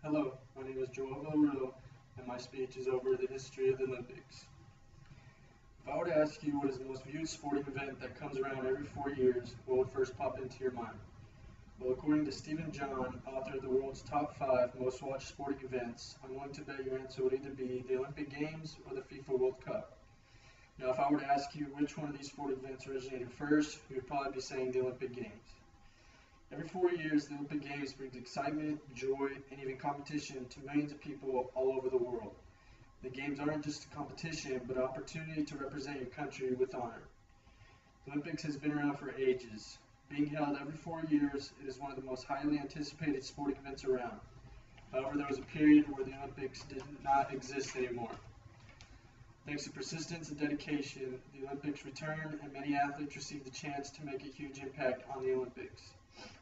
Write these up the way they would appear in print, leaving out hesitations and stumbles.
Hello, my name is Joel Villarreal, and my speech is over the history of the Olympics. If I were to ask you what is the most viewed sporting event that comes around every 4 years, what would first pop into your mind? Well, according to Stephen John, author of the world's top 5 most watched sporting events, I'm willing to bet your answer would either be the Olympic Games or the FIFA World Cup. Now, if I were to ask you which one of these sporting events originated first, you would probably be saying the Olympic Games. Every 4 years, the Olympic Games brings excitement, joy, and even competition to millions of people all over the world. The Games aren't just a competition, but an opportunity to represent your country with honor. The Olympics has been around for ages. Being held every 4 years, it is one of the most highly anticipated sporting events around. However, there was a period where the Olympics did not exist anymore. Thanks to persistence and dedication, the Olympics returned, and many athletes received the chance to make a huge impact on the Olympics.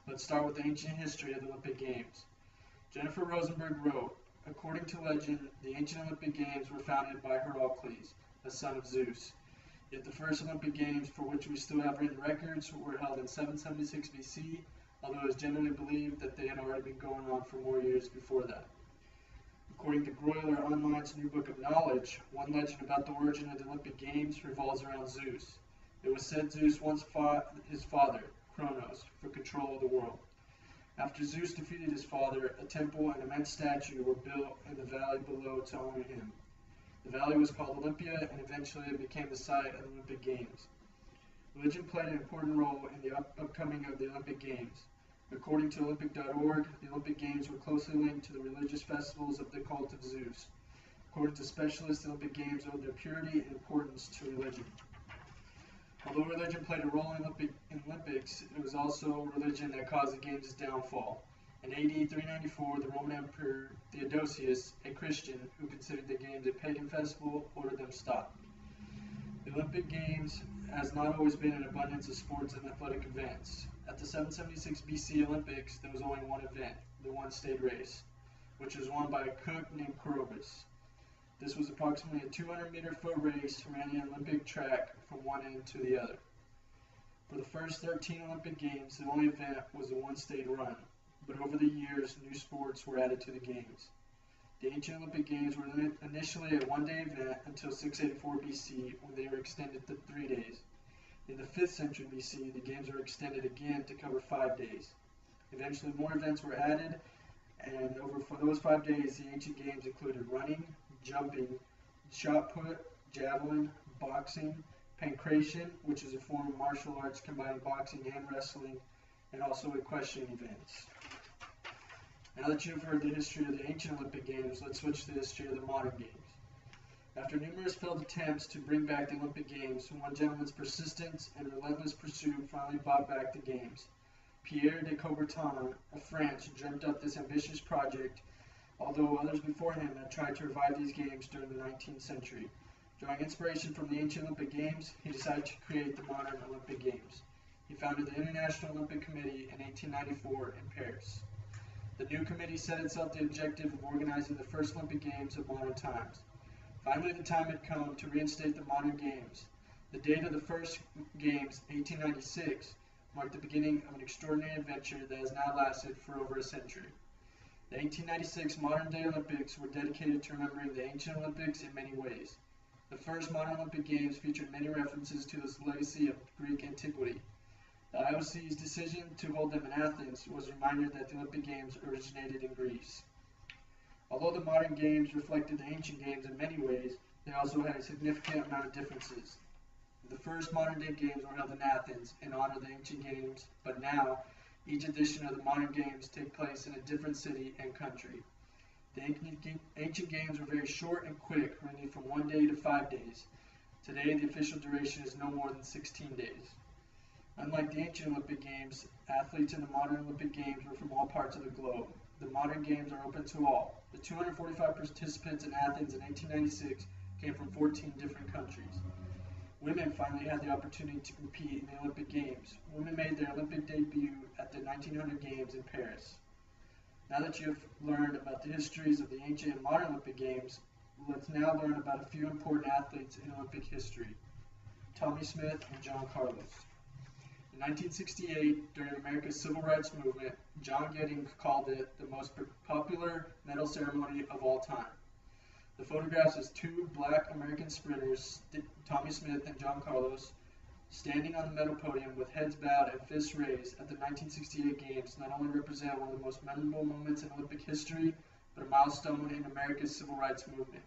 Let's start with the ancient history of the Olympic Games. Jennifer Rosenberg wrote, according to legend, the ancient Olympic Games were founded by Heracles, a son of Zeus. Yet the first Olympic Games, for which we still have written records, were held in 776 BC, although it is generally believed that they had already been going on for more years before that. According to Groyler Online's New Book of Knowledge, one legend about the origin of the Olympic Games revolves around Zeus. It was said Zeus once fought his father, Kronos, for control of the world. After Zeus defeated his father, a temple and immense statue were built in the valley below to honor him. The valley was called Olympia, and eventually it became the site of the Olympic Games. Religion played an important role in the upcoming of the Olympic Games. According to Olympic.org, the Olympic Games were closely linked to the religious festivals of the cult of Zeus. According to specialists, the Olympic Games owed their purity and importance to religion. Although religion played a role in Olympics, it was also religion that caused the Games' downfall. In AD 394, the Roman Emperor Theodosius, a Christian who considered the Games a pagan festival, ordered them stopped. The Olympic Games has not always been an abundance of sports and athletic events. At the 776 BC Olympics, there was only one event, the one-stage race, which was won by a cook named Coroebus. This was approximately a 200-meter foot race ran an Olympic track from one end to the other. For the first 13 Olympic Games, the only event was a one-stage run, but over the years, new sports were added to the Games. The ancient Olympic Games were initially a one-day event until 684 BC, when they were extended to 3 days. In the 5th century BC, the Games were extended again to cover 5 days. Eventually, more events were added, and for those 5 days, the ancient Games included running, jumping, shot put, javelin, boxing, pancration, which is a form of martial arts combining boxing and wrestling, and also equestrian events. Now that you've heard the history of the ancient Olympic Games, let's switch to the history of the modern Games. After numerous failed attempts to bring back the Olympic Games, one gentleman's persistence and relentless pursuit finally brought back the Games. Pierre de Coubertin of France dreamt up this ambitious project, although others before him had tried to revive these Games during the 19th century. Drawing inspiration from the ancient Olympic Games, he decided to create the modern Olympic Games. He founded the International Olympic Committee in 1894 in Paris. The new committee set itself the objective of organizing the first Olympic Games of modern times. Finally, the time had come to reinstate the modern Games. The date of the first Games, 1896, marked the beginning of an extraordinary adventure that has now lasted for over a century. The 1896 modern-day Olympics were dedicated to remembering the ancient Olympics in many ways. The first modern Olympic Games featured many references to this legacy of Greek antiquity. The IOC's decision to hold them in Athens was a reminder that the Olympic Games originated in Greece. Although the modern Games reflected the ancient Games in many ways, they also had a significant amount of differences. The first modern-day Games were held in Athens in honor of the ancient Games, but now, each edition of the modern Games take place in a different city and country. The ancient Games were very short and quick, ranging from 1 day to 5 days. Today, the official duration is no more than 16 days. Unlike the ancient Olympic Games, athletes in the modern Olympic Games were from all parts of the globe. The modern Games are open to all. The 245 participants in Athens in 1896 came from 14 different countries. Women finally had the opportunity to compete in the Olympic Games. Women made their Olympic debut at the 1900 Games in Paris. Now that you have learned about the histories of the ancient and modern Olympic Games, let's now learn about a few important athletes in Olympic history: Tommie Smith and John Carlos. In 1968, during America's Civil Rights Movement, John Giddings called it the most popular medal ceremony of all time. The photographs is two black American sprinters, Tommy Smith and John Carlos, standing on the medal podium with heads bowed and fists raised at the 1968 Games not only represent one of the most memorable moments in Olympic history, but a milestone in America's civil rights movement.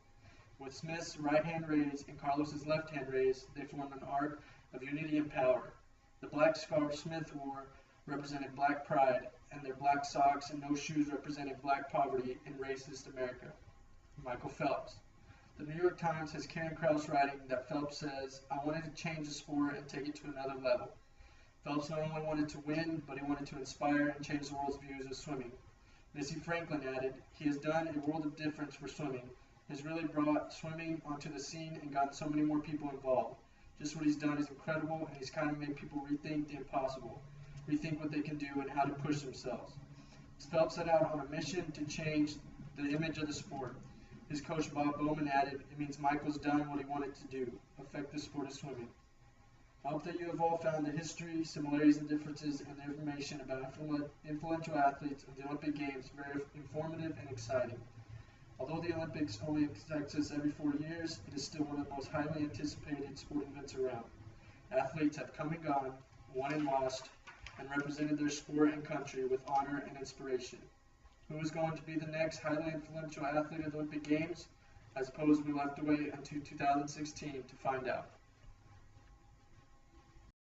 With Smith's right hand raised and Carlos's left hand raised, they formed an arc of unity and power. The black scarf Smith wore represented black pride, and their black socks and no shoes represented black poverty in racist America. Michael Phelps. The New York Times has Karen Krause writing that Phelps says, "I wanted to change the sport and take it to another level." Phelps not only wanted to win, but he wanted to inspire and change the world's views of swimming. Missy Franklin added, "He has done a world of difference for swimming. He has really brought swimming onto the scene and gotten so many more people involved. Just what he's done is incredible, and he's kind of made people rethink the impossible, rethink what they can do and how to push themselves." Phelps set out on a mission to change the image of the sport. His coach Bob Bowman added, "It means Michael's done what he wanted to do, affect the sport of swimming." I hope that you have all found the history, similarities, and differences in the information about influential athletes of the Olympic Games very informative and exciting. Although the Olympics only takes us every 4 years, it is still one of the most highly anticipated sporting events around. Athletes have come and gone, won and lost, and represented their sport and country with honor and inspiration. Who is going to be the next highly influential athlete of the Olympic Games? I suppose we will have to wait until 2016 to find out.